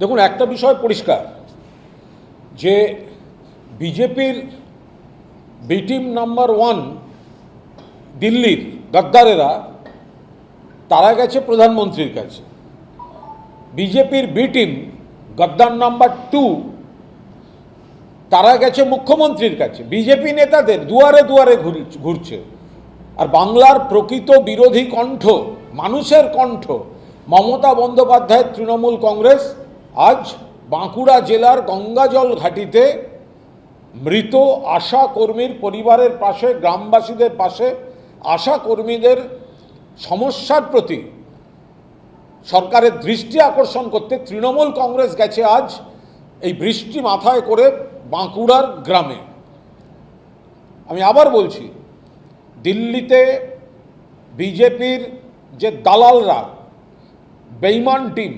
দেখুন, একটা বিষয় পরিষ্কার যে বিজেপির বি টিম নাম্বার 1 দিল্লির গদ্দারেরা তারা গেছে প্রধানমন্ত্রীর কাছে। বিজেপির বি টিম গদ্দার নাম্বার 2 তারা গেছে মুখ্যমন্ত্রীর কাছে। বিজেপি নেতাদের দুয়ারে দুয়ারে ঘুরছে। আর বাংলার প্রকৃত বিরোধী কণ্ঠ, মানুষের কণ্ঠ মমতা বন্দ্যোপাধ্যায়ের তৃণমূল কংগ্রেস আজ বাঁকুড়া জেলার গঙ্গাজল ঘাটিতে মৃত আশা কর্মীর পরিবারের পাশে, গ্রামবাসীদের পাশে, আশা কর্মীদের সমস্যার প্রতি সরকারের দৃষ্টি আকর্ষণ করতে তৃণমূল কংগ্রেস গেছে আজ এই বৃষ্টি মাথায় করে বাঁকুড়ার গ্রামে। আমি আবার বলছি, দিল্লিতে বিজেপির যে দালালরা, বেইমান টিম,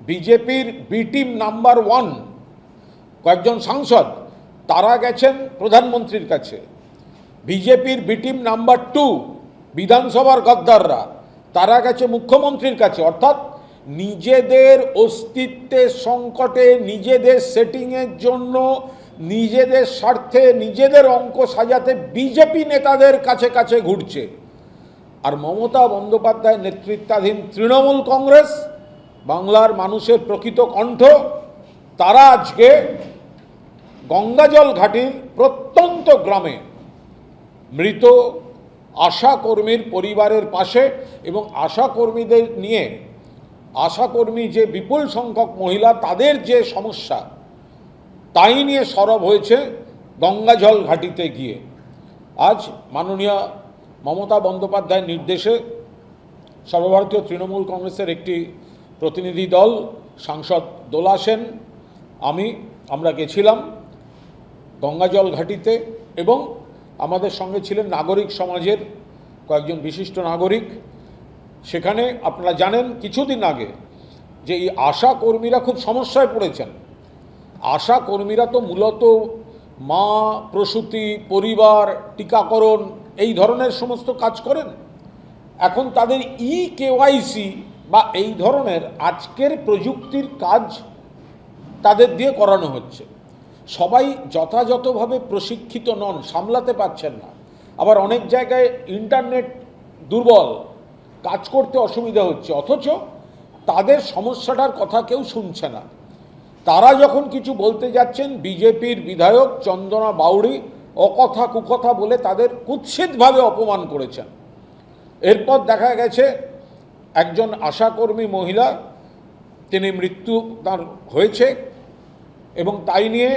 বিজেপির বি টিম নাম্বার 1 কয়েকজন সাংসদ তারা গেছেন প্রধানমন্ত্রীর কাছে। বিজেপির বি টিম নাম্বার 2 বিধানসভার গদ্দাররা তারা গেছে মুখ্যমন্ত্রীর কাছে। অর্থাৎ নিজেদের অস্তিত্বের সংকটে, নিজেদের সেটিংয়ের জন্য, নিজেদের স্বার্থে, নিজেদের অঙ্ক সাজাতে বিজেপি নেতাদের কাছে কাছে ঘুরছে। আর মমতা বন্দ্যোপাধ্যায়ের নেতৃত্বাধীন তৃণমূল কংগ্রেস, বাংলার মানুষের প্রকৃত কণ্ঠ, তারা আজকে গঙ্গাজল ঘাটির প্রত্যন্ত গ্রামে মৃত আশা কর্মীর পরিবারের পাশে এবং আশা কর্মীদের নিয়ে, আশা কর্মী যে বিপুল সংখ্যক মহিলা, তাদের যে সমস্যা তাই নিয়ে সরব হয়েছে গঙ্গাজল ঘাটিতে গিয়ে। আজ মাননীয় মমতা বন্দ্যোপাধ্যায়ের নির্দেশে সর্বভারতীয় তৃণমূল কংগ্রেসের একটি প্রতিনিধি দল, সাংসদ দোলা সেন, আমরা গেছিলাম গঙ্গাজল ঘাটিতে এবং আমাদের সঙ্গে ছিলেন নাগরিক সমাজের কয়েকজন বিশিষ্ট নাগরিক। সেখানে আপনারা জানেন কিছুদিন আগে যে এই আশা কর্মীরা খুব সমস্যায় পড়েছেন। আশা কর্মীরা তো মূলত মা, প্রসূতি, পরিবার, টিকাকরণ এই ধরনের সমস্ত কাজ করেন। এখন তাদের কেওয়াইসি বা এই ধরনের আজকের প্রযুক্তির কাজ তাদের দিয়ে করানো হচ্ছে। সবাই যথাযথভাবে প্রশিক্ষিত নন, সামলাতে পারছেন না। আবার অনেক জায়গায় ইন্টারনেট দুর্বল, কাজ করতে অসুবিধা হচ্ছে, অথচ তাদের সমস্যাটার কথা কেউ শুনছে না। তারা যখন কিছু বলতে যাচ্ছেন, বিজেপির বিধায়ক চন্দনা বাউড়ি অকথা কুকথা বলে তাদের কুৎসিতভাবে অপমান করেছেন। এরপর দেখা গেছে একজন আশাকর্মী মহিলা, তিনি মৃত্যু তার হয়েছে এবং তাই নিয়ে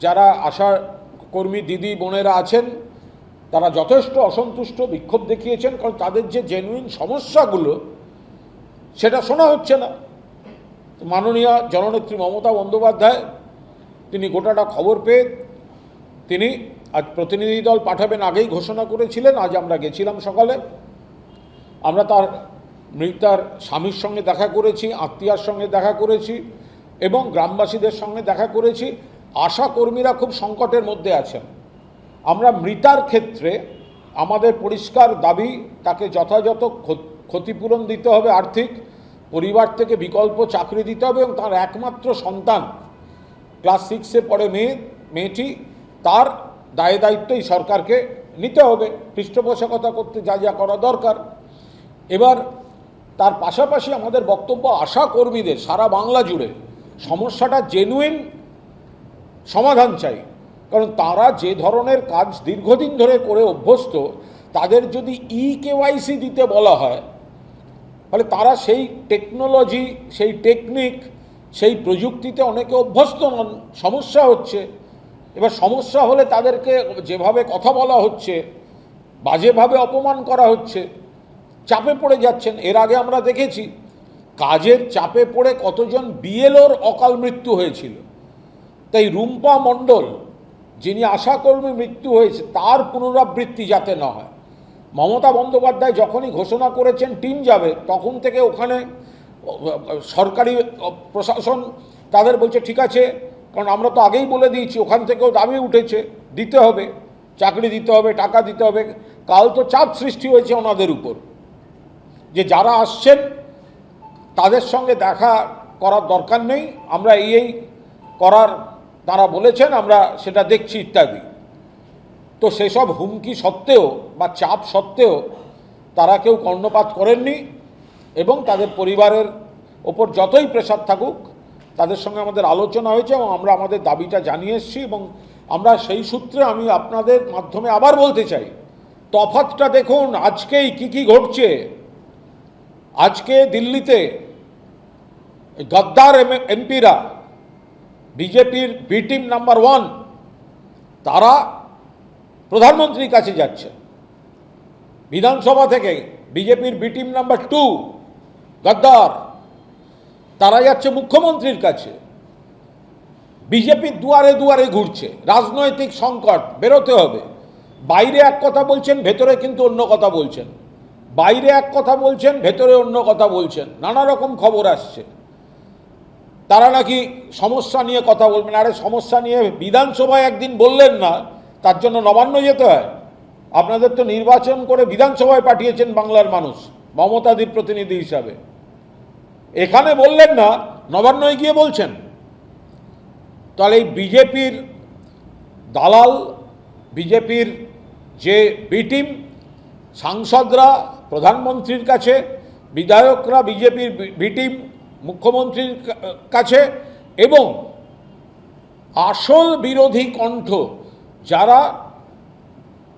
যারা আশা কর্মী দিদি বোনেরা আছেন তারা যথেষ্ট অসন্তুষ্ট, বিক্ষোভ দেখিয়েছেন। কারণ তাদের যে জেনুইন সমস্যাগুলো সেটা শোনা হচ্ছে না। মাননীয় জননেত্রী মমতা বন্দ্যোপাধ্যায় তিনি গোটাটা খবর পেয়ে তিনি আজ প্রতিনিধি দল পাঠাবেন আগেই ঘোষণা করেছিলেন। আজ আমরা গেছিলাম সকালে, আমরা তার মৃতার স্বামীর সঙ্গে দেখা করেছি, আত্মীয়ার সঙ্গে দেখা করেছি এবং গ্রামবাসীদের সঙ্গে দেখা করেছি। আশা কর্মীরা খুব সংকটের মধ্যে আছেন। আমরা মৃতার ক্ষেত্রে আমাদের পরিষ্কার দাবি, তাকে যথাযথ ক্ষতিপূরণ দিতে হবে আর্থিক, পরিবার থেকে বিকল্প চাকরি দিতে হবে এবং তার একমাত্র সন্তান ক্লাস 6-এ পড়ে মেয়েটি, তার দায় দায়িত্বই সরকারকে নিতে হবে পৃষ্ঠপোষকতা করতে যা যা করা দরকার। এবার তার পাশাপাশি আমাদের বক্তব্য, আশা কর্মীদের সারা বাংলা জুড়ে সমস্যাটা জেনুইন সমাধান চাই। কারণ তারা যে ধরনের কাজ দীর্ঘদিন ধরে করে অভ্যস্ত, তাদের যদি কেওয়াইসি দিতে বলা হয় ফলে তারা সেই টেকনোলজি, সেই টেকনিক, সেই প্রযুক্তিতে অনেকে অভ্যস্ত নন, সমস্যা হচ্ছে। এবার সমস্যা হলে তাদেরকে যেভাবে কথা বলা হচ্ছে, বাজেভাবে অপমান করা হচ্ছে, চাপে পড়ে যাচ্ছেন। এর আগে আমরা দেখেছি কাজের চাপে পড়ে কতজন বিএলওর অকাল মৃত্যু হয়েছিল। তাই রুম্পা মণ্ডল, যিনি আশাকর্মী মৃত্যু হয়েছে, তার পুনরাবৃত্তি যাতে না হয়। মমতা বন্দ্যোপাধ্যায় যখনই ঘোষণা করেছেন টিম যাবে, তখন থেকে ওখানে সরকারি প্রশাসন তাদের বলছে ঠিক আছে, কারণ আমরা তো আগেই বলে দিয়েছি, ওখান থেকেও দাবি উঠেছে দিতে হবে, চাকরি দিতে হবে, টাকা দিতে হবে। কাল তো চাপ সৃষ্টি হয়েছে ওনাদের উপর যে যারা আসছেন তাদের সঙ্গে দেখা করার দরকার নেই, আমরা এই করার তারা বলেছেন, আমরা সেটা দেখছি ইত্যাদি। তো সেসব হুমকি সত্ত্বেও বা চাপ সত্ত্বেও তারা কেউ কর্ণপাত করেননি এবং তাদের পরিবারের ওপর যতই প্রেশার থাকুক তাদের সঙ্গে আমাদের আলোচনা হয়েছে এবং আমরা আমাদের দাবিটা জানিয়ে এসেছি। এবং আমরা সেই সূত্রে আমি আপনাদের মাধ্যমে আবার বলতে চাই, তফাৎটা দেখুন আজকেই কি ঘটছে। আজকে দিল্লিতে গদ্দার এমপিরা, বিজেপির বি টিম নাম্বার 1, তারা প্রধানমন্ত্রীর কাছে যাচ্ছে। বিধানসভা থেকে বিজেপির বি টিম নাম্বার 2 গদ্দার, তারা যাচ্ছে মুখ্যমন্ত্রীর কাছে। বিজেপির দুয়ারে দুয়ারে ঘুরছে। রাজনৈতিক সংকট, বেরোতে হবে। বাইরে এক কথা বলছেন, ভেতরে কিন্তু অন্য কথা বলছেন। বাইরে এক কথা বলছেন, ভেতরে অন্য কথা বলছেন। নানা রকম খবর আসছে তারা নাকি সমস্যা নিয়ে কথা বলবেন। আরে সমস্যা নিয়ে বিধানসভায় একদিন বললেন না, তার জন্য নবান্ন যেতে হয়? আপনাদের তো নির্বাচন করে বিধানসভায় পাঠিয়েছেন বাংলার মানুষ মমতাদির প্রতিনিধি হিসাবে। এখানে বললেন না, নবান্নয় গিয়ে বলছেন। তাহলে এই বিজেপির দালাল, বিজেপির যে বি টিম, সাংসদরা প্রধানমন্ত্রীর কাছে, বিধায়করা বিজেপির বি টিম মুখ্যমন্ত্রীর কাছে, এবং আসল বিরোধী কণ্ঠ যারা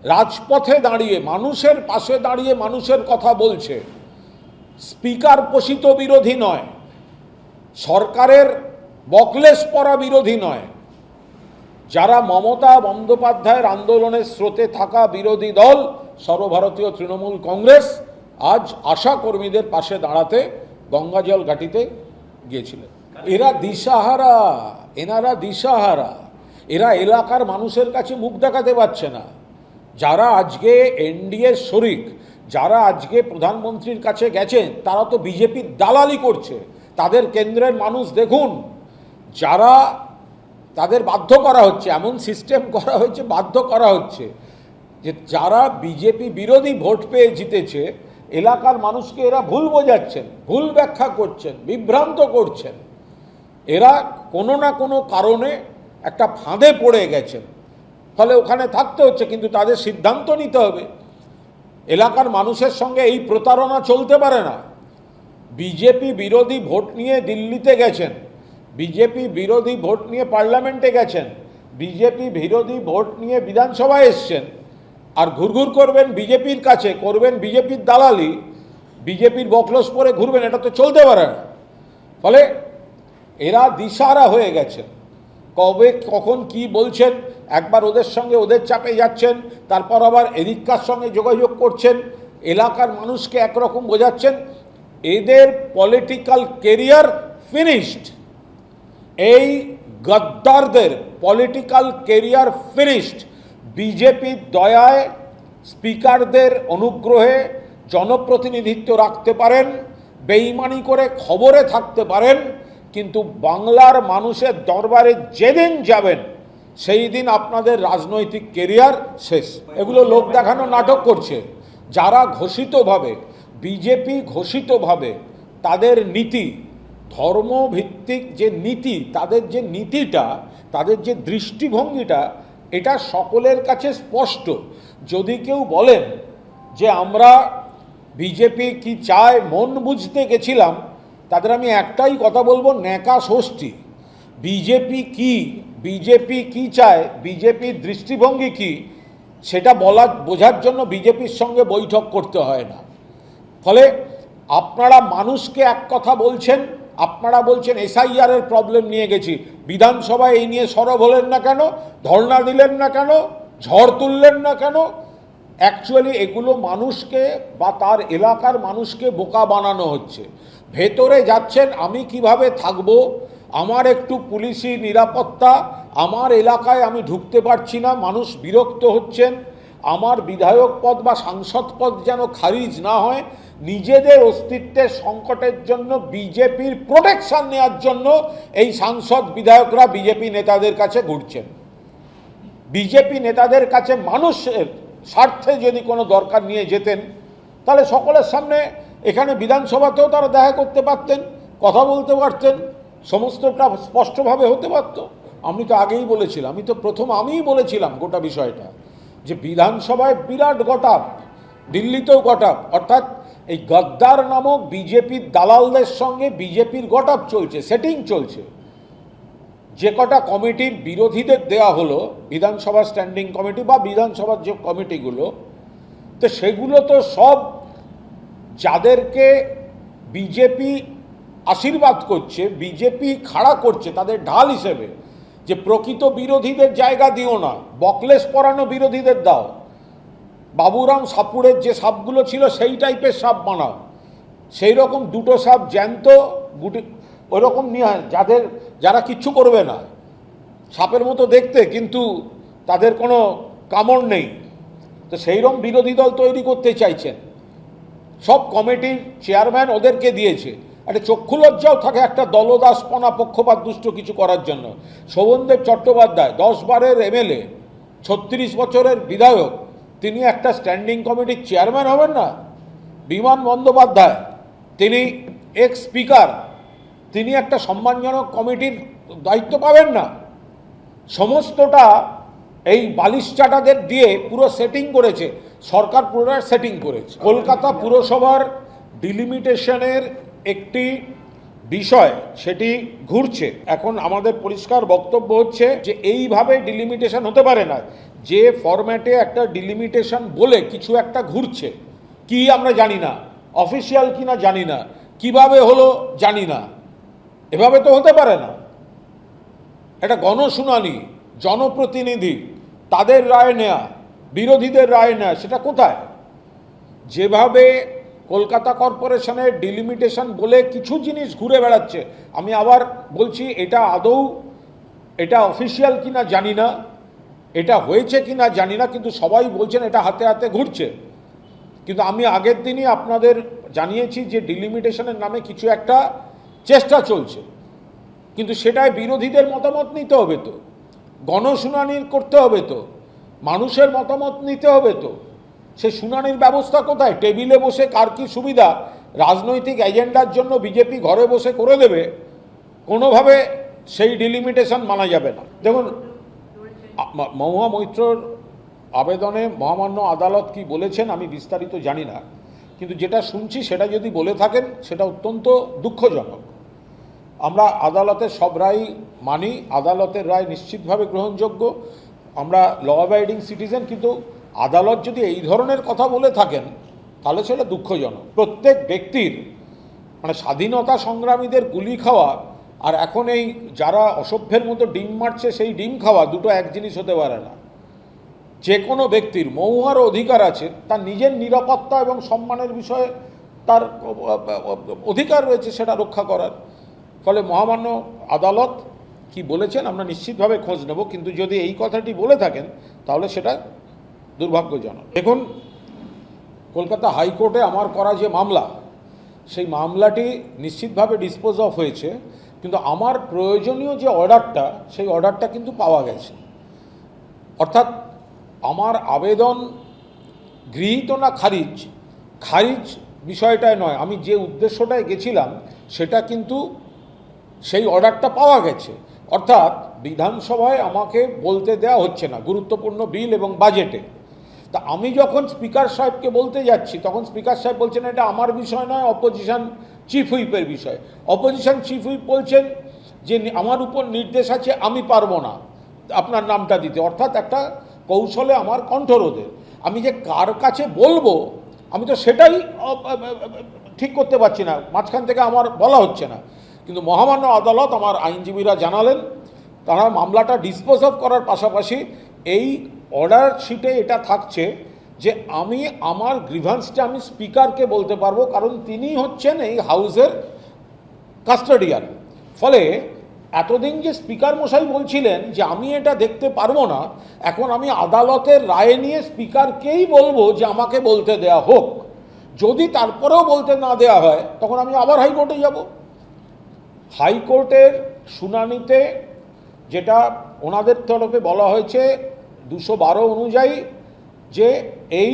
রাজপথে দাঁড়িয়ে মানুষের পাশে দাঁড়িয়ে মানুষের কথা বলছে, স্পিকার পোষিত বিরোধী নয়, সরকারের বকলেস পড়া বিরোধী নয়, যারা মমতা বন্দ্যোপাধ্যায়ের আন্দোলনের স্রোতে থাকা বিরোধী দল সর্বভারতীয় তৃণমূল কংগ্রেস, আজ আশা কর্মীদের পাশে দাঁড়াতে গঙ্গাজল ঘাটিতে গিয়েছিলেন। এরা দিশাহারা, এনারা দিশাহারা। এরা এলাকার মানুষের কাছে মুখ দেখাতে পারছে না। যারা আজকে এনডিএর শরিক, যারা আজকে প্রধানমন্ত্রীর কাছে গেছেন, তারা তো বিজেপির দালালি করছে। তাদের কেন্দ্রের মানুষ দেখুন, যারা তাদের বাধ্য করা হচ্ছে, এমন সিস্টেম করা হয়েছে, বাধ্য করা হচ্ছে যে যারা বিজেপি বিরোধী ভোট পেয়ে জিতেছে, এলাকার মানুষকে এরা ভুল বোঝাচ্ছেন, ভুল ব্যাখ্যা করছেন, বিভ্রান্ত করছেন। এরা কোনো না কোনো কারণে একটা ফাঁদে পড়ে গেছেন, ফলে ওখানে থাকতে হচ্ছে। কিন্তু তাদের সিদ্ধান্ত নিতে হবে। এলাকার মানুষের সঙ্গে এই প্রতারণা চলতে পারে না। বিজেপি বিরোধী ভোট নিয়ে দিল্লিতে গেছেন, বিজেপি বিরোধী ভোট নিয়ে পার্লামেন্টে গেছেন, বিজেপি বিরোধী ভোট নিয়ে বিধানসভায় এসছেন, আর ঘুরঘুর করবেন বিজেপির কাছে, করবেন বিজেপির দালালি, বিজেপির বকলস পরে ঘুরবেন, এটা তো চলতে পারে না। ফলে এরা দিশাহারা হয়ে গেছেন। কবে কখন কি বলছেন, একবার ওদের সঙ্গে ওদের চাপে যাচ্ছেন, তারপর আবার এদিককার সঙ্গে যোগাযোগ করছেন, এলাকার মানুষকে একরকম বোঝাচ্ছেন। এদের পলিটিক্যাল কেরিয়ার ফিনিশড। এই গদ্দারদের পলিটিক্যাল কেরিয়ার ফিনিশড। বিজেপির দয়ায়, স্পিকারদের অনুগ্রহে জনপ্রতিনিধিত্ব রাখতে পারেন, বেইমানি করে খবরে থাকতে পারেন, কিন্তু বাংলার মানুষের দরবারে যেদিন যাবেন সেই দিন আপনাদের রাজনৈতিক কেরিয়ার শেষ। এগুলো লোক দেখানো নাটক করছে। যারা ঘোষিতভাবে, বিজেপি ঘোষিতভাবে তাদের নীতি, ধর্মভিত্তিক যে নীতি, তাদের যে নীতিটা, তাদের যে দৃষ্টিভঙ্গিটা, এটা সকলের কাছে স্পষ্ট। যদি কেউ বলেন যে আমরা বিজেপি কি চায় মন বুঝতে গেছিলাম, তাদের আমি একটাই কথা বলবো, ন্যাকা ষষ্ঠী। বিজেপি কি চায়, বিজেপির দৃষ্টিভঙ্গি কি, সেটা বোঝার জন্য বিজেপির সঙ্গে বৈঠক করতে হয় না। ফলে আপনারা মানুষকে এক কথা বলছেন, আপনারা বলছেন এসআইআরের প্রবলেম নিয়ে গেছি, বিধানসভায় এই নিয়ে সরব হলেন না কেন, ধর্ণা দিলেন না কেন, ঝড় তুললেন না কেন? অ্যাকচুয়ালি এগুলো মানুষকে বা তার এলাকার মানুষকে বোকা বানানো হচ্ছে। ভেতরে যাচ্ছেন, আমি কিভাবে থাকব, আমার একটু পুলিশি নিরাপত্তা, আমার এলাকায় আমি ঢুকতে পারছি না, মানুষ বিরক্ত হচ্ছেন, আমার বিধায়ক পদ বা সাংসদ পদ যেন খারিজ না হয়, নিজেদের অস্তিত্বের সংকটের জন্য বিজেপির প্রোটেকশন নেওয়ার জন্য এই সাংসদ বিধায়করা বিজেপি নেতাদের কাছে ঘুরছেন। বিজেপি নেতাদের কাছে মানুষের স্বার্থে যদি কোনো দরকার নিয়ে যেতেন, তাহলে সকলের সামনে এখানে বিধানসভাতেও তারা দেখা করতে পারতেন, কথা বলতে পারতেন। সমস্তটা স্পষ্টভাবে হতে পারত। আমি তো আগেই বলেছিলাম, আমিই বলেছিলাম গোটা বিষয়টা, যে বিধানসভায় বিরাট গটাপ, দিল্লিতেও গটাপ, অর্থাৎ এই গদ্দার নামক বিজেপির দালালদের সঙ্গে বিজেপির গটাপ চলছে, সেটিং চলছে। যে কটা কমিটির বিরোধীদের দেয়া হলো, বিধানসভা স্ট্যান্ডিং কমিটি বা বিধানসভার যে কমিটিগুলো, তো সেগুলো তো সব যাদেরকে বিজেপি আশীর্বাদ করছে, বিজেপি খাড়া করছে তাদের ঢাল হিসেবে, যে প্রকৃত বিরোধীদের জায়গা দিও না, বকলেস পরানো বিরোধীদের দাও, বাবুরাম সাপুড়ের যে সাপগুলো ছিল সেই টাইপের সাপ বানাও, সেই রকম দুটো সাপ জ্যান্ত গুটি ওইরকম নিয়ে, যারা কিচ্ছু করবে না, সাপের মতো দেখতে কিন্তু তাদের কোনো কামড় নেই, তো সেইরকম বিরোধী দল তৈরি করতে চাইছেন। সব কমিটির চেয়ারম্যান ওদেরকে দিয়েছে, একটা চক্ষু লজ্জাও থাকে একটা দলদাসপনা পক্ষপাত দুষ্ট কিছু করার জন্য। শোভনদেব চট্টোপাধ্যায় 10 বারের এমএলএ, 36 বছরের বিধায়ক, তিনি একটা স্ট্যান্ডিং কমিটির চেয়ারম্যান হবেন না? বিমান বন্দ্যোপাধ্যায়, তিনি এক্স স্পিকার, তিনি একটা সম্মানজনক কমিটির দায়িত্ব পাবেন না? সমস্তটা এই বালিশচাটাদের দিয়ে পুরো সেটিং করেছে সরকার, পুরো সেটিং করেছে। কলকাতা পুরসভার ডিলিমিটেশনের একটি বিষয়, সেটি ঘুরছে এখন। আমাদের পরিষ্কার বক্তব্য হচ্ছে যে এইভাবে ডিলিমিটেশন হতে পারে না। যে ফরম্যাটে একটা ডিলিমিটেশন বলে কিছু একটা ঘুরছে, কি আমরা জানি না, অফিসিয়াল কিনা জানি না, কিভাবে হলো জানি না, এভাবে তো হতে পারে না। একটা গণশুনানি, জনপ্রতিনিধি, তাদের রায় নেয়া, বিরোধীদের রায় নেয়া, সেটা কোথায়? যেভাবে কলকাতা কর্পোরেশনের ডিলিমিটেশন বলে কিছু জিনিস ঘুরে বেড়াচ্ছে, আমি আবার বলছি, এটা অফিসিয়াল কিনা জানি না, এটা হয়েছে কিনা জানি না, কিন্তু সবাই বলছেন এটা হাতে হাতে ঘুরছে। কিন্তু আমি আগের দিনই আপনাদের জানিয়েছি যে ডিলিমিটেশনের নামে কিছু একটা চেষ্টা চলছে, কিন্তু সেটায় বিরোধীদের মতামত নিতে হবে, তো গণশুনানি করতে হবে, তো মানুষের মতামত নিতে হবে, তো সেই শুনানির ব্যবস্থা কোথায়? টেবিলে বসে কার কি সুবিধা রাজনৈতিক এজেন্ডার জন্য বিজেপি ঘরে বসে করে দেবে, কোনোভাবে সেই ডিলিমিটেশন মানা যাবে না। দেখুন, মহুয়া মৈত্রর আবেদনে মহামান্য আদালত কি বলেছেন আমি বিস্তারিত জানি না, কিন্তু যেটা শুনছি সেটা যদি বলে থাকেন সেটা অত্যন্ত দুঃখজনক। আমরা আদালতের সব রায় মানি, আদালতের রায় নিশ্চিতভাবে গ্রহণযোগ্য, আমরা ল অ্যাবাইডিং সিটিজেন, কিন্তু আদালত যদি এই ধরনের কথা বলে থাকেন তাহলে সেটা দুঃখজনক। প্রত্যেক ব্যক্তির, মানে স্বাধীনতা সংগ্রামীদের গুলি খাওয়া আর এখন এই যারা অসভ্যের মতো ডিম মারছে সেই ডিম খাওয়া, দুটো এক জিনিস হতে পারে না। যে কোনো ব্যক্তির, মহুয়ারও অধিকার আছে তার নিজের নিরাপত্তা এবং সম্মানের বিষয়ে তার অধিকার রয়েছে সেটা রক্ষা করার। ফলে মহামান্য আদালত কি বলেছেন আমরা নিশ্চিতভাবে খোঁজ নেব, কিন্তু যদি এই কথাটি বলে থাকেন তাহলে সেটা দুর্ভাগ্যজনক। দেখুন, কলকাতা হাইকোর্টে আমার করা যে মামলা, সেই মামলাটি নিশ্চিতভাবে ডিসপোজ অফ হয়েছে, কিন্তু আমার প্রয়োজনীয় যে অর্ডারটা, সেই অর্ডারটা কিন্তু পাওয়া গেছে। অর্থাৎ আমার আবেদন গৃহীত না খারিজ বিষয়টায় নয়, আমি যে উদ্দেশ্যটায় গেছিলাম সেটা কিন্তু সেই অর্ডারটা পাওয়া গেছে। অর্থাৎ বিধানসভায় আমাকে বলতে দেওয়া হচ্ছে না গুরুত্বপূর্ণ বিল এবং বাজেটে। তা আমি যখন স্পিকার সাহেবকে বলতে যাচ্ছি তখন স্পিকার সাহেব বলছেন এটা আমার বিষয় নয়, অপোজিশন চিফ হুইপের বিষয়। অপোজিশন চিফ হুইপ বলছেন যে আমার উপর নির্দেশ আছে, আমি পারবো না আপনার নামটা দিতে, অর্থাৎ একটা কৌশলে আমার কণ্ঠরোধে। আমি যে কার কাছে বলবো আমি তো সেটাই ঠিক করতে পারছি না, মাঝখান থেকে আমার বলা হচ্ছে না। কিন্তু মহামান্য আদালত, আমার আইনজীবীরা জানালেন, তারা মামলাটা ডিসপোজ অফ করার পাশাপাশি এই অর্ডার শিটে এটা থাকছে যে আমি আমার গ্রিভান্সটা আমি স্পিকারকে বলতে পারবো, কারণ তিনি হচ্ছেন এই হাউসের কাস্টোডিয়ান। ফলে এতদিন যে স্পিকার মশাই বলছিলেন যে আমি এটা দেখতে পারবো না, এখন আমি আদালতের রায় নিয়ে স্পিকারকেই বলবো যে আমাকে বলতে দেয়া হোক। যদি তারপরেও বলতে না দেয়া হয় তখন আমি আবার হাইকোর্টে যাব। হাইকোর্টের শুনানিতে যেটা ওনাদের তরফে বলা হয়েছে 212 অনুযায়ী যে এই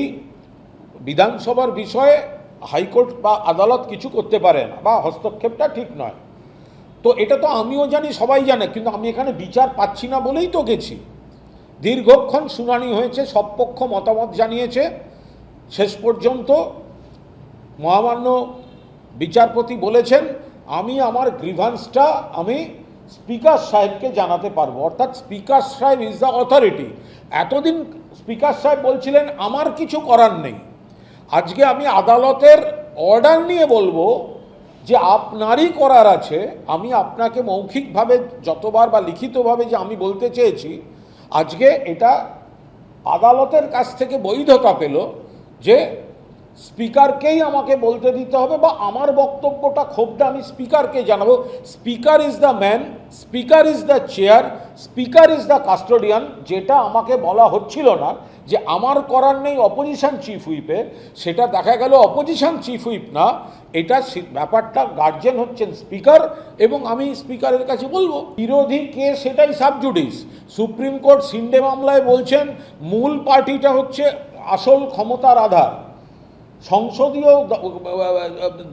বিধানসভার বিষয়ে হাইকোর্ট বা আদালত কিছু করতে পারে না বা হস্তক্ষেপটা ঠিক নয়। তো এটা তো আমিও জানি, সবাই জানে, কিন্তু আমি এখানে বিচার পাচ্ছি না বলেই তো গেছি। দীর্ঘক্ষণ শুনানি হয়েছে, সব পক্ষ মতামত জানিয়েছে, শেষ পর্যন্ত মহামান্য বিচারপতি বলেছেন আমি আমার গ্রিভান্সটা আমি স্পিকার সাহেবকে জানাতে পারবো, অর্থাৎ স্পিকার সাহেব ইজ দ্য অথরিটি। এতদিন স্পিকার সাহেব বলছিলেন আমার কিছু করার নেই, আজকে আমি আদালতের অর্ডার নিয়ে বলবো যে আপনারই করার আছে। আমি আপনাকে মৌখিকভাবে যতবার বা লিখিতভাবে যে আমি বলতে চেয়েছি, আজকে এটা আদালতের কাছ থেকে বৈধতা পেল যে স্পিকারকেই আমাকে বলতে দিতে হবে, বা আমার বক্তব্যটা ক্ষোভটা আমি স্পিকারকে জানাবো। Speaker is the man, speaker is the chair, speaker is the custodian. যেটা আমাকে বলা হচ্ছিল না যে আমার করার নেই অপোজিশন চিফ হুইপে, সেটা দেখা গেল অপোজিশন চিফ হুইপ না, এটা ব্যাপারটা গার্জেন হচ্ছেন স্পিকার, এবং আমি স্পিকারের কাছে বলবো বিরোধী কে সেটাই সাবজুডিস। সুপ্রিম কোর্ট সিন্ডে মামলায় বলছেন মূল পার্টিটা হচ্ছে আসল ক্ষমতার আধার, সংসদীয়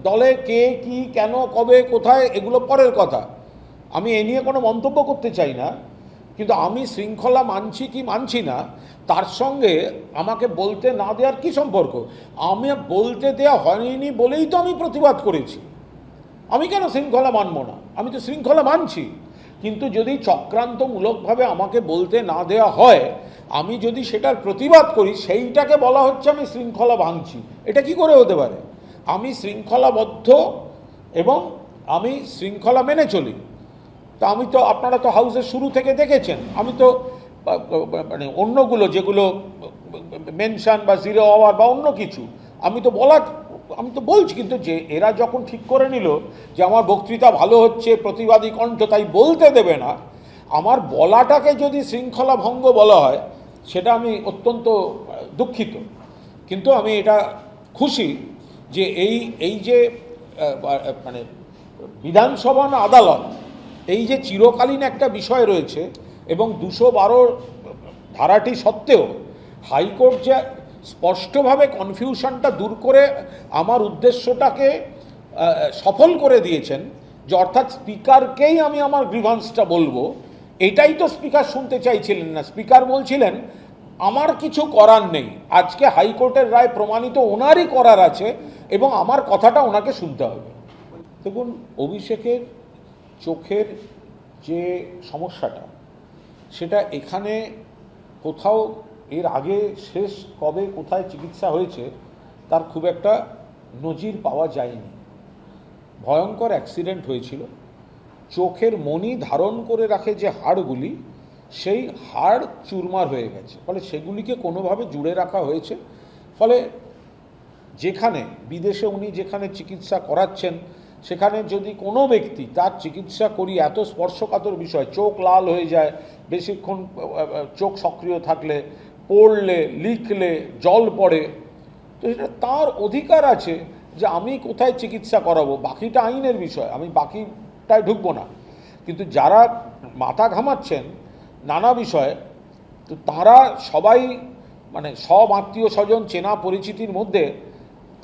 দলে কে কি কেন কবে কোথায় এগুলো পরের কথা, আমি এ নিয়ে কোনো মন্তব্য করতে চাই না। কিন্তু আমি শৃঙ্খলা মানছি কি মানছি না তার সঙ্গে আমাকে বলতে না দেওয়ার কি সম্পর্ক? আমি বলতে দেওয়া হয়নি বলেই তো আমি প্রতিবাদ করেছি। আমি কেন শৃঙ্খলা মানব না? আমি তো শৃঙ্খলা মানছি, কিন্তু যদি চক্রান্তমূলকভাবে আমাকে বলতে না দেওয়া হয়, আমি যদি সেটার প্রতিবাদ করি, সেইটাকে বলা হচ্ছে আমি শৃঙ্খলা ভাঙছি। এটা কি করে হতে পারে? আমি শৃঙ্খলাবদ্ধ এবং আমি শৃঙ্খলা মেনে চলি। তা আমি তো, আপনারা তো হাউসের শুরু থেকে দেখেছেন, আমি তো মানে অন্যগুলো যেগুলো মেনশন বা জিরো আওয়ার বা অন্য কিছু আমি তো বলছি, কিন্তু যে এরা যখন ঠিক করে নিল যে আমার বক্তৃতা ভালো হচ্ছে, প্রতিবাদী কণ্ঠ, তাই বলতে দেবে না, আমার বলাটাকে যদি শৃঙ্খলা ভঙ্গ বলা হয়, সেটা আমি অত্যন্ত দুঃখিত। কিন্তু আমি এটা খুশি যে এই যে মানে বিধানসভা না আদালত, এই যে চিরকালীন একটা বিষয় রয়েছে, এবং 212 ধারাটি সত্ত্বেও হাইকোর্ট যে স্পষ্টভাবে কনফিউশনটা দূর করে আমার উদ্দেশ্যটাকে সফল করে দিয়েছেন, যে অর্থাৎ স্পিকারকেই আমি আমার গ্রিভান্সটা বলবো, এটাই তো স্পিকার শুনতে চাইছিলেন না। স্পিকার বলছিলেন আমার কিছু করার নেই, আজকে হাইকোর্টের রায় প্রমাণিত ওনারই করার আছে, এবং আমার কথাটা ওনাকে শুনতে হবে। দেখুন, অভিষেকের চোখের যে সমস্যাটা, সেটা এখানে কোথাও এর আগে শেষ কবে কোথায় চিকিৎসা হয়েছে তার খুব একটা নজির পাওয়া যায়নি। ভয়ঙ্কর অ্যাক্সিডেন্ট হয়েছিল, চোখের মণি ধারণ করে রাখে যে হাড়গুলি, সেই হাড় চুরমার হয়ে গেছে, ফলে সেগুলিকে কোনোভাবে জুড়ে রাখা হয়েছে। ফলে যেখানে বিদেশে উনি যেখানে চিকিৎসা করাচ্ছেন, সেখানে যদি কোনো ব্যক্তি তার চিকিৎসা করি, এত স্পর্শকাতর বিষয়, চোখ লাল হয়ে যায় বেশিক্ষণ, চোখ সক্রিয় থাকলে, পড়লে, লিখলে জল পড়ে, তো এটা তার অধিকার আছে যে আমি কোথায় চিকিৎসা করাবো। বাকিটা আইনের বিষয়, আমি বাকিটায় ঢুকবো না। কিন্তু যারা মাথা ঘামাচ্ছেন নানা বিষয়ে, তো তারা সবাই মানে সব আত্মীয় স্বজন চেনা পরিচিতির মধ্যে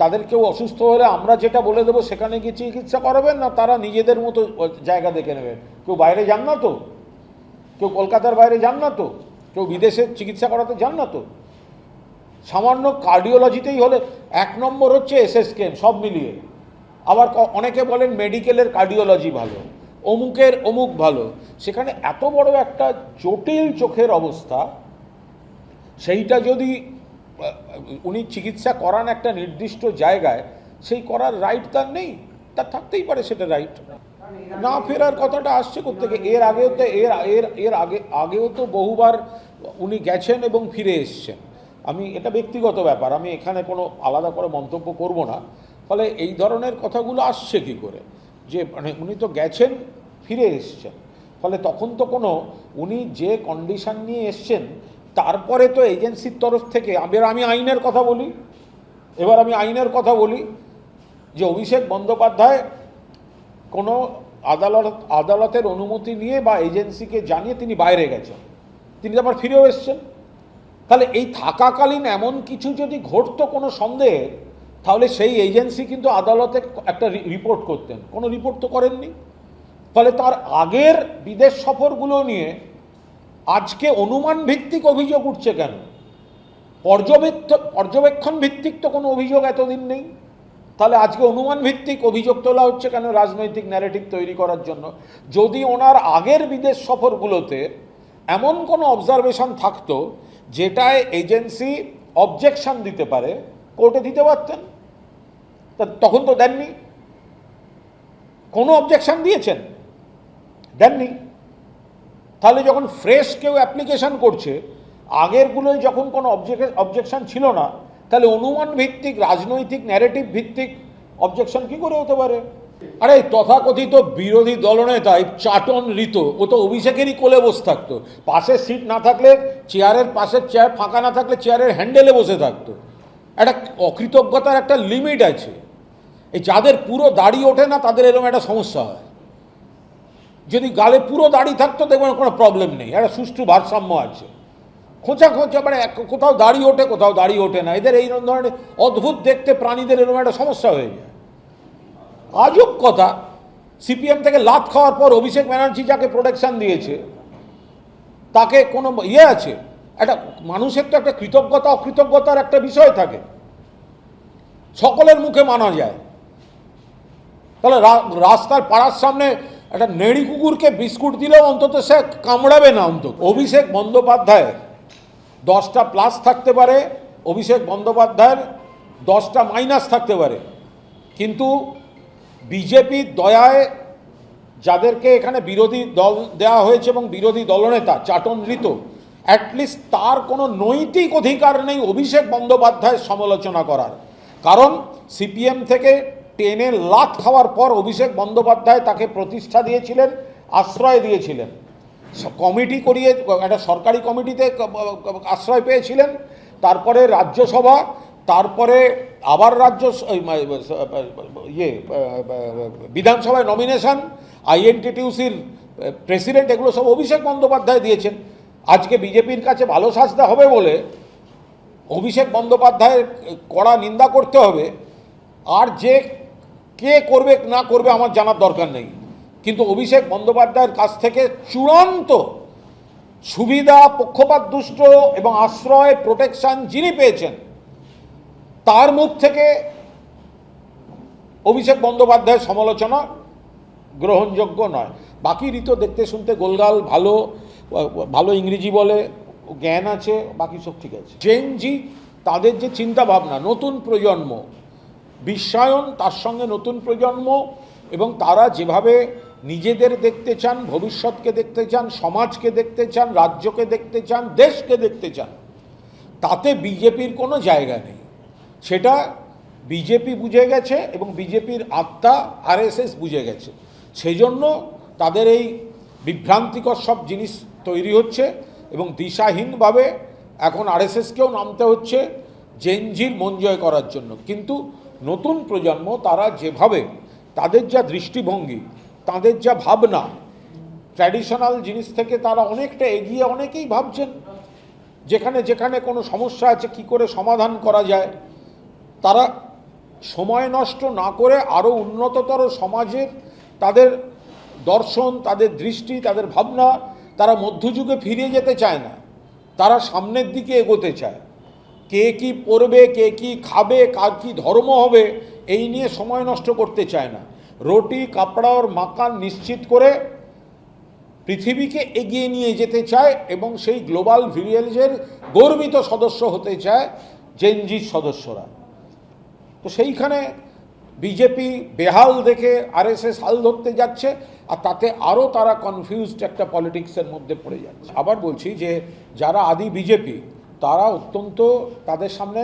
তাদের কেউ অসুস্থ হলে আমরা যেটা বলে দেবো সেখানে গিয়ে চিকিৎসা করাবেন, না তারা নিজেদের মতো জায়গা দেখে নেবেন। কেউ বাইরে যান না তো, কেউ কলকাতার বাইরে যান না তো, কেউ বিদেশে চিকিৎসা করাতে যান না তো। সামান্য কার্ডিওলজিতেই হলে 1 নম্বর হচ্ছে SSKM, সব মিলিয়ে। আবার অনেকে বলেন মেডিকেলের কার্ডিওলজি ভালো, অমুকের অমুক ভালো। সেখানে এত বড় একটা জটিল চোখের অবস্থা, সেইটা যদি উনি চিকিৎসা করান একটা নির্দিষ্ট জায়গায়, সেই করার রাইট তার নেই? তার থাকতেই পারে সেটা রাইট। না ফেরার কথাটা আসছে কোত্থেকে? এর আগেও তো আগেও তো বহুবার উনি গেছেন এবং ফিরে এসছেন। আমি এটা ব্যক্তিগত ব্যাপার, আমি এখানে কোনো আলাদা করে মন্তব্য করব না। ফলে এই ধরনের কথাগুলো আসছে কি করে, যে মানে উনি তো গেছেন ফিরে এসছেন, ফলে তখন তো কোনো উনি যে কন্ডিশন নিয়ে এসছেন, তারপরে তো এজেন্সির তরফ থেকে আমি আইনের কথা বলি, যে অভিষেক বন্দ্যোপাধ্যায় কোনো আদালতের অনুমতি নিয়ে বা এজেন্সিকে জানিয়ে তিনি বাইরে গেছেন, তিনি আবার ফিরেও এসছেন। তাহলে এই থাকাকালীন এমন কিছু যদি ঘটতো কোনো সন্দেহের, তাহলে সেই এজেন্সি কিন্তু আদালতে একটা রিপোর্ট করতেন, কোনো রিপোর্ট তো করেননি। ফলে তার আগের বিদেশ সফরগুলো নিয়ে আজকে অনুমান ভিত্তিক অভিযোগ উঠছে কেন? পর্যবেক্ষণ ভিত্তিক তো কোনো অভিযোগ এতদিন নেই, তাহলে আজকে অনুমান ভিত্তিক অভিযোগ তোলা হচ্ছে কেন রাজনৈতিক ন্যারেটিভ তৈরি করার জন্য? যদি ওনার আগের বিদেশ সফরগুলোতে এমন কোনো অবজারভেশন থাকতো যেটায় এজেন্সি অবজেকশন দিতে পারে, কোর্টে দিতে পারতেন, তখন তো দেননি। কোনো অবজেকশন দিয়েছেন? দেননি। তাহলে যখন ফ্রেশ কেউ অ্যাপ্লিকেশন করছে, আগেরগুলোই যখন কোনো অবজেকশন ছিল না, তাহলে অনুমান ভিত্তিক রাজনৈতিক ন্যারেটিভ ভিত্তিক অবজেকশন কি করে হতে পারে? আরে তথাকথিত বিরোধী দলনেতা চাটন ঋতু, ও তো অভিষেকেরই কোলে বসে থাকতো, পাশের সিট না থাকলে চেয়ারের পাশের চেয়ার ফাঁকা না থাকলে চেয়ারের হ্যান্ডেলে বসে থাকতো। একটা অকৃতজ্ঞতার একটা লিমিট আছে। এই যাদের পুরো দাড়ি ওঠে না তাদের এরকম একটা সমস্যা হয়। যদি গালে পুরো দাড়ি থাকতো দেখবেন কোনো প্রবলেম নেই, একটা সুষ্ঠু ভারসাম্য আছে। খোঁচা খোঁচা মানে কোথাও দাড়ি ওঠে কোথাও দাড়ি ওঠে না, এদের এই ধরনের অদ্ভুত দেখতে প্রাণীদের এরকম একটা সমস্যা হয়ে যায়। আজব কথা, সিপিএম থেকে লাত খাওয়ার পর অভিষেক ব্যানার্জি যাকে প্রোটেকশন দিয়েছে তাকে কোনো ইয়ে আছে? একটা মানুষের তো একটা কৃতজ্ঞতা অকৃতজ্ঞতার একটা বিষয় থাকে, সকলের মুখে মানা যায়। তাহলে রাস্তার পাড়ার সামনে একটা নেড়ি কুকুরকে বিস্কুট দিলেও অন্তত সে কামড়াবে না। অন্তত অভিষেক বন্দ্যোপাধ্যায় 10টা প্লাস থাকতে পারে, অভিষেক বন্দ্যোপাধ্যায়ের 10টা মাইনাস থাকতে পারে, কিন্তু বিজেপির দয়ায় যাদেরকে এখানে বিরোধী দল দেওয়া হয়েছে এবং বিরোধী দলনেতা চাটন ঋতু, অ্যাটলিস্ট তার কোনো নৈতিক অধিকার নেই অভিষেক বন্দ্যোপাধ্যায়ের সমালোচনা করার। কারণ সিপিএম থেকে টেনে লাথ খাওয়ার পর অভিষেক বন্দ্যোপাধ্যায় তাকে প্রতিষ্ঠা দিয়েছিলেন, আশ্রয় দিয়েছিলেন, কমিটি করিয়ে একটা সরকারি কমিটিতে আশ্রয় পেয়েছিলেন, তারপরে রাজ্যসভা, তারপরে আবার বিধানসভায় নমিনেশন, আইএনটিটিউসির প্রেসিডেন্ট, এগুলো সব অভিষেক বন্দ্যোপাধ্যায় দিয়েছেন। আজকে বিজেপির কাছে ভালো সাজতে হবে বলে অভিষেক বন্দ্যোপাধ্যায়ের কড়া নিন্দা করতে হবে, আর যে কে করবে না করবে আমার জানার দরকার নেই, কিন্তু অভিষেক বন্দ্যোপাধ্যায়ের কাছ থেকে চূড়ান্ত সুবিধা, পক্ষপাতদুষ্ট এবং আশ্রয় প্রোটেকশন যিনি পেয়েছেন তার মুখ থেকে অভিষেক বন্দ্যোপাধ্যায়ের সমালোচনা গ্রহণযোগ্য নয়। বাকি ঋতু দেখতে শুনতে গোলগাল, ভালো ভালো ইংরেজি বলে, জ্ঞান আছে, বাকি সব ঠিক আছে। জেনজি তাদের যে চিন্তা ভাবনা, নতুন প্রজন্ম, বিশ্বায়ন, তার সঙ্গে নতুন প্রজন্ম, এবং তারা যেভাবে নিজেদের দেখতে চান, ভবিষ্যৎকে দেখতে চান, সমাজকে দেখতে চান, রাজ্যকে দেখতে চান, দেশকে দেখতে চান, তাতে বিজেপির কোনো জায়গা নেই। সেটা বিজেপি বুঝে গেছে এবং বিজেপির আত্মা আরএসএস বুঝে গেছে। সেই জন্য তাদের এই বিভ্রান্তিকর সব জিনিস তৈরি হচ্ছে এবং দিশাহীনভাবে এখন আরএসএসকেও নামতে হচ্ছে জেনজির মন জয় করার জন্য। কিন্তু নতুন প্রজন্ম তারা যেভাবে, তাদের যা দৃষ্টিভঙ্গি, তাদের যা ভাবনা, ট্র্যাডিশনাল জিনিস থেকে তারা অনেকটা এগিয়ে অনেকেই ভাবছেন যেখানে যেখানে কোনো সমস্যা আছে কি করে সমাধান করা যায়। তারা সময় নষ্ট না করে আরও উন্নততর সমাজের তাদের দর্শন, তাদের দৃষ্টি, তাদের ভাবনা, তারা মধ্যযুগে ফিরে যেতে চায় না, তারা সামনের দিকে এগোতে চায়। কে কি পড়বে, কে কি খাবে, কার কি ধর্ম হবে, এই নিয়ে সময় নষ্ট করতে চায় না। রুটি কাপড়া আর মাকান নিশ্চিত করে পৃথিবীকে এগিয়ে নিয়ে যেতে চায় এবং সেই গ্লোবাল ভিলেজের গর্বিত সদস্য হতে চায় জেনজির সদস্যরা। তো সেইখানে বিজেপি বেহাল দেখে আরএসএস হাল ধরতে যাচ্ছে, আর তাতে আরও তারা কনফিউজড একটা পলিটিক্সের মধ্যে পড়ে যাচ্ছে। আবার বলছি যে যারা আদি বিজেপি তারা অত্যন্ত, তাদের সামনে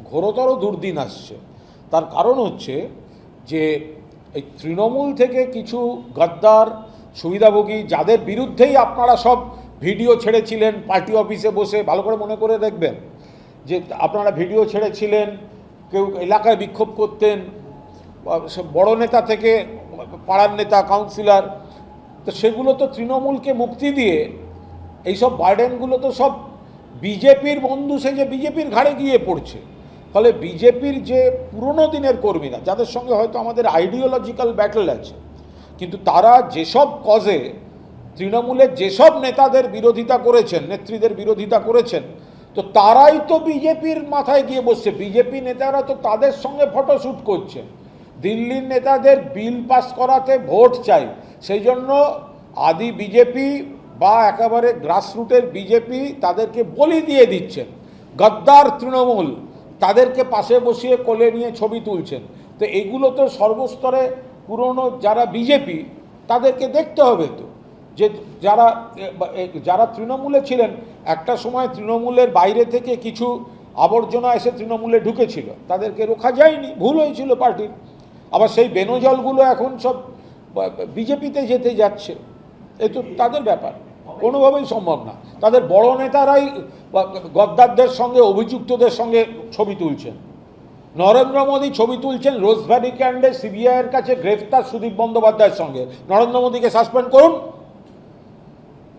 ঘোরতর দুর্দিন আসছে। তার কারণ হচ্ছে যে এই তৃণমূল থেকে কিছু গদ্দার সুবিধাভোগী, যাদের বিরুদ্ধেই আপনারা সব ভিডিও ছেড়েছিলেন পার্টি অফিসে বসে, ভালো করে মনে করে দেখবেন যে আপনারা ভিডিও ছেড়েছিলেন, কেউ এলাকায় বিক্ষোভ করতেন, বড় নেতা থেকে পাড়ার নেতা, কাউন্সিলর, তো সেগুলো তো তৃণমূলকে মুক্তি দিয়ে এইসব বার্ডেনগুলো তো সব বিজেপির বন্ধু সেজে বিজেপির ঘাড়ে গিয়ে পড়ছে। ফলে বিজেপির যে পুরনো দিনের কর্মীরা, যাদের সঙ্গে হয়তো আমাদের আইডিওলজিক্যাল ব্যাটল আছে, কিন্তু তারা যেসব কজে তৃণমূলের যেসব নেতাদের বিরোধিতা করেছেন, নেত্রীদের বিরোধিতা করেছেন, তো তারাই তো বিজেপির মাথায় গিয়ে বসছে। বিজেপি নেতারা তো তাদের সঙ্গে ফটোশ্যুট করছে। দিল্লির নেতাদের বিল পাস করাতে ভোট চাই, সেই জন্য আদি বিজেপি বা একেবারে গ্রাসরুটের বিজেপি তাদেরকে বলি দিয়ে দিচ্ছেন। গদ্দার তৃণমূল তাদেরকে পাশে বসিয়ে কোলে নিয়ে ছবি তুলছেন। তো এগুলো তো সর্বস্তরে পুরনো যারা বিজেপি তাদেরকে দেখতে হবে তো, যে যারা যারা তৃণমূলে ছিলেন, একটা সময় তৃণমূলের বাইরে থেকে কিছু আবর্জনা এসে তৃণমূলে ঢুকেছিল, তাদেরকে রোখা যায়নি, ভুল হয়েছিল পার্টির। আবার সেই বেনজলগুলো এখন সব বিজেপিতে যেতে যাচ্ছে, এ তো তাদের ব্যাপার, কোনোভাবেই সম্ভব না। তাদের বড় নেতারাই গদ্দারদের সঙ্গে, অভিযুক্তদের সঙ্গে ছবি তুলছেন। নরেন্দ্র মোদী ছবি তুলছেন রোজভ্যালি ক্যান্ডে সিবিআইয়ের কাছে গ্রেফতার সুদীপ বন্দ্যোপাধ্যায়ের সঙ্গে। নরেন্দ্র মোদীকে সাসপেন্ড করুন,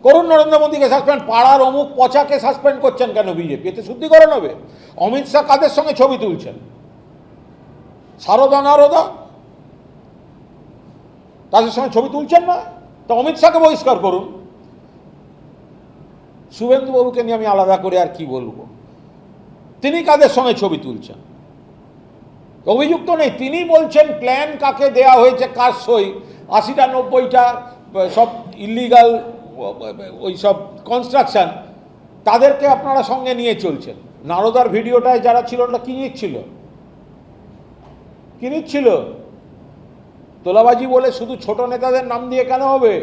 করুন নরেন্দ্র মোদীকে সাসপেন্ড। পাড়ার অমুক পচাকে সাসপেন্ড করছেন কেন বিজেপি? এতে শুদ্ধিকরণ হবে। অমিত শাহ কাদের সঙ্গে ছবি তুলছেন? সারদা নারদা, তাদের সঙ্গে ছবি তুলছেন না, তো অমিত শাহকে বহিষ্কার করুন। শুভেন্দুবাবুকে নিয়ে আমি আলাদা করে আর কি বলবো, তিনি কাদের সঙ্গে ছবি তুলছেন? অভিযুক্ত নেই, তিনি বলছেন প্ল্যান কাকে দেয়া হয়েছে, কার সই, 80টা 90টা সব ইলিগাল ওই সব কনস্ট্রাকশন, তাদেরকে আপনারা সঙ্গে নিয়ে চলছেন। নারদার ভিডিওটায় যারা ছিল ওটা কি নিচ্ছিল? কি নিচ্ছিল? তোলাবাজি বলে শুধু ছোট নেতাদের নাম দিয়ে কেন হবে?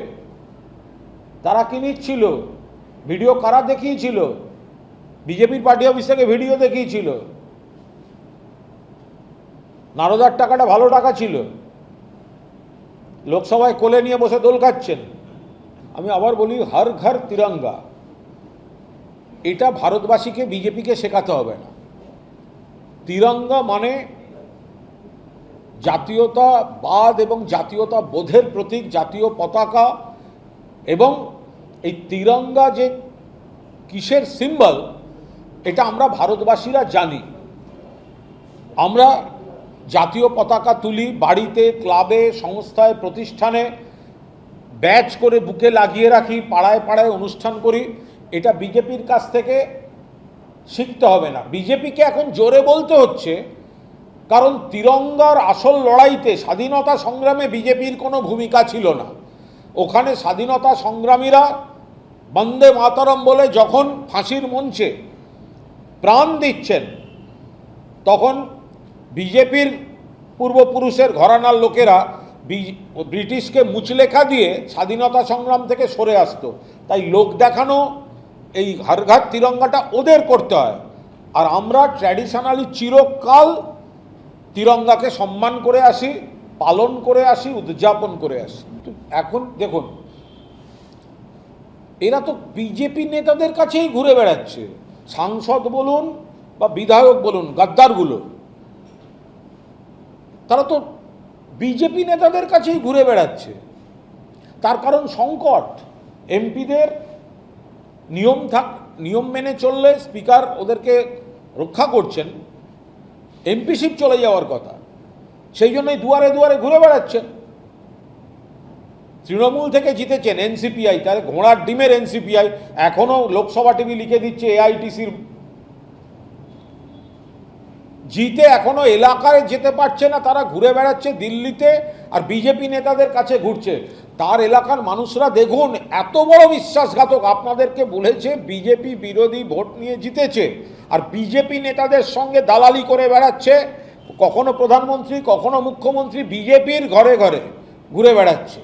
তারা কি নিচ্ছিল? ভিডিও কারা দেখিয়েছিল? বিজেপির পার্টি অফিস থেকে ভিডিও দেখিয়েছিল। নারদার টাকাটা ভালো টাকা ছিল, লোকসভায় কোলে নিয়ে বসে দোল খাচ্ছেন। আমি আবার বলি, হর ঘর তিরঙ্গা, এটা ভারতবাসীকে বিজেপিকে শেখাতে হবে না। তিরঙ্গা মানে জাতীয়তাবাদ এবং জাতীয়তা বোধের প্রতীক, জাতীয় পতাকা। এবং এই তিরঙ্গা যে কিসের সিম্বল, এটা আমরা ভারতবাসীরা জানি। আমরা জাতীয় পতাকা তুলি বাড়িতে, ক্লাবে, সংস্থায়, প্রতিষ্ঠানে, ব্যাচ করে বুকে লাগিয়ে রাখি, পাড়ায় পাড়ায় অনুষ্ঠান করি। এটা বিজেপির কাছ থেকে শিখতে হবে না, বিজেপিকে এখন জোরে বলতে হচ্ছে। কারণ তিরঙ্গার আসল লড়াইতে, স্বাধীনতা সংগ্রামে বিজেপির কোনো ভূমিকা ছিল না। ওখানে স্বাধীনতা সংগ্রামীরা বন্দে মাতরম বলে যখন ফাঁসির মঞ্চে প্রাণ দিচ্ছেন, তখন বিজেপির পূর্বপুরুষের ঘরানার লোকেরা ব্রিটিশকে মুচলেখা দিয়ে স্বাধীনতা সংগ্রাম থেকে সরে আসতো। তাই লোক দেখানো এই হর ঘর তিরঙ্গাটা ওদের করতে হয়। আর আমরা ট্র্যাডিশনালি চিরকাল তিরঙ্গাকে সম্মান করে আসি, পালন করে আসি, উদযাপন করে আসি। এখন দেখুন, এরা তো বিজেপি নেতাদের কাছেই ঘুরে বেড়াচ্ছে। সাংসদ বলুন বা বিধায়ক বলুন, গাদ্দারগুলো, তারা তো বিজেপি নেতাদের কাছেই ঘুরে বেড়াচ্ছে। তার কারণ সংকট। এমপিদের নিয়ম মেনে চললে স্পিকার ওদেরকে রক্ষা করছেন, এমপিশিপ চলে যাওয়ার কথা, সেই জন্যই দুয়ারে দুয়ারে ঘুরে বেড়াচ্ছেন। তৃণমূল থেকে জিতেছেন এনসিপিআই, তাহলে ঘোড়ার ডিমের এনসিপিআই এখনও লোকসভা টিভি লিখে দিচ্ছে এআইটিসির জিতে এখনো এলাকায় যেতে পারছে না, তারা ঘুরে বেড়াচ্ছে দিল্লিতে আর বিজেপি নেতাদের কাছে ঘুরছে। তার এলাকার মানুষরা দেখুন, এত বড় বিশ্বাসঘাতক আপনাদেরকে বলেছে বিজেপি বিরোধী ভোট নিয়ে জিতেছে, আর বিজেপি নেতাদের সঙ্গে দালালি করে বেড়াচ্ছে। কখনো প্রধানমন্ত্রী, কখনো মুখ্যমন্ত্রী বিজেপির ঘরে ঘরে ঘুরে বেড়াচ্ছে।